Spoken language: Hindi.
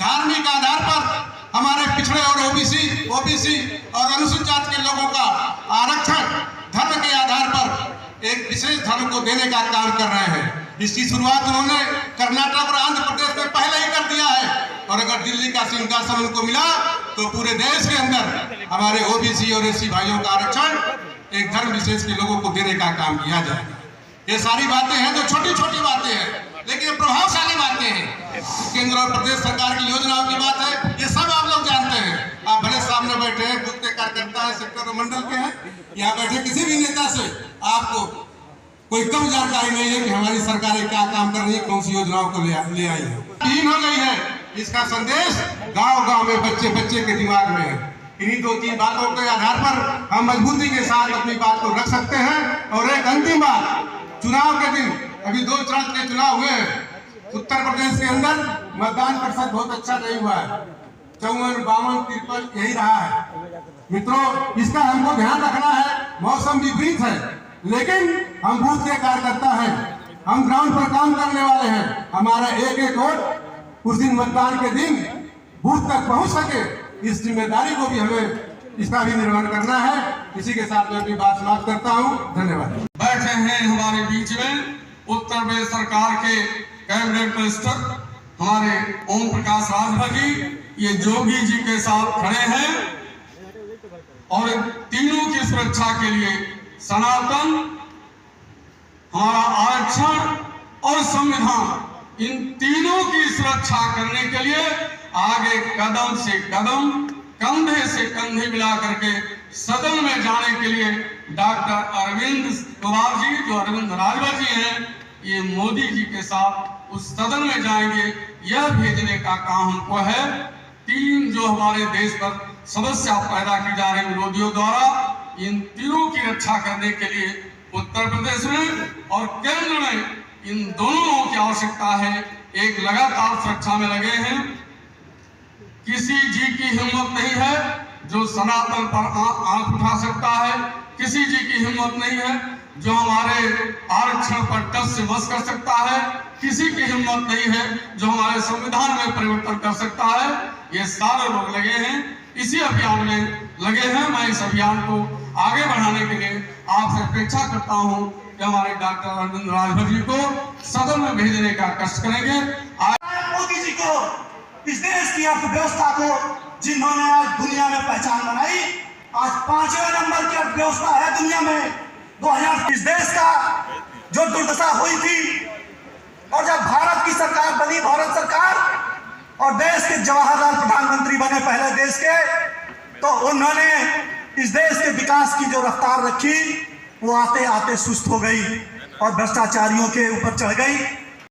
धार्मिक आधार पर हमारे पिछड़े और ओबीसी और अनुसूचित जाति के लोगों का आरक्षण धर्म के आधार पर एक विशेष धर्म को देने का काम कर रहे हैं। इसकी शुरुआत उन्होंने कर्नाटक और आंध्र प्रदेश में पहले ही कर दिया है, और अगर दिल्ली का सिंहासन उनको मिला तो पूरे देश के अंदर हमारे ओबीसी और एससी भाइयों का आरक्षण एक धर्म विशेष के लोगों को देने का काम किया जाएगा। ये सारी बातें हैं जो छोटी छोटी बातें हैं, लेकिन प्रभावशाली बातें हैं। केंद्र और प्रदेश सरकार की योजनाओं की बात है, ये सब आप लोग जानते हैं। आप भले सामने बैठे हैं, बूथ के कार्यकर्ता है, सेक्टर और मंडल के हैं, यहाँ बैठे किसी भी नेता से आपको कोई कम जानकारी नहीं है कि हमारी सरकारें क्या काम कर रही है, कौन सी योजनाओं को ले आई है। हीन हो गई है, इसका संदेश गांव-गांव में बच्चे के दिमाग में है। इन्हीं 2-3 बातों के आधार पर हम मजबूती के साथ अपनी बात को रख सकते हैं। और एक अंतिम बात, चुनाव के दिन अभी 2 चरण के चुनाव हुए हैं। उत्तर प्रदेश के अंदर मतदान प्रतिशत बहुत अच्छा नहीं हुआ है, 54, 52, 53 यही रहा है। मित्रों, इसका हमको ध्यान रखना है। मौसम विपरीत है, लेकिन हम बूथ के कार्यकर्ता हैं, हम ग्राउंड पर काम करने वाले हैं। हमारा एक वोट उस दिन मतदान के दिन बूथ तक पहुंच सके, इस जिम्मेदारी को भी हमें इसका भी निर्वहन करना है। इसी के साथ मैं अपनी बात समाप्त करता हूं। धन्यवाद। बैठे हैं हमारे बीच में उत्तर प्रदेश सरकार के कैबिनेट मिनिस्टर हमारे ओम प्रकाश राजभर जी, ये जोगी जी के साथ खड़े हैं, और तीनों की सुरक्षा के लिए सनातन, हमारा आरक्षण और संविधान, इन तीनों की सुरक्षा करने के लिए आगे कदम से कदम, कंधे से कंधे मिला करके सदन में जाने के लिए डॉक्टर अरविंद कुमार जी, जो अरविंद राजभर जी हैं, ये मोदी जी के साथ उस सदन में जाएंगे। यह भेजने का काम हमको है। 3 जो हमारे देश पर समस्या पैदा की जा रही विरोधियों द्वारा, इन तीनों की रक्षा करने के लिए उत्तर प्रदेश में और केंद्र में इन दोनों लोगों की आवश्यकता है। एक लगातार सुरक्षा में लगे हैं। किसी जी की हिम्मत नहीं है जो सनातन पर आंख उठा सकता है, किसी जी की हिम्मत नहीं है जो हमारे आरक्षण पर टस से बस कर सकता है, किसी की हिम्मत नहीं है जो हमारे संविधान में परिवर्तन कर सकता है। ये सारे लोग लगे हैं, इसी अभियान में लगे हैं। मैं इस अभियान को आगे बढ़ाने के लिए आपसे अपेक्षा करता हूं कि हमारे डॉक्टर अरविंद राजभर जी को सदन में भेजने का कष्ट करेंगे। मोदी जी को, इस देश की अर्थव्यवस्था को जिन्होंने आज दुनिया में पहचान बनाई, आज 5वें नंबर की अर्थव्यवस्था है दुनिया में। 2000 इस देश का जो दुर्दशा हुई थी, और जब भारत की सरकार बनी, भारत सरकार, और देश के जवाहरलाल प्रधानमंत्री बने पहले देश के, तो उन्होंने इस देश के विकास की जो रफ्तार रखी, वो आते आते सुस्त हो गई और भ्रष्टाचारियों के ऊपर चढ़ गई।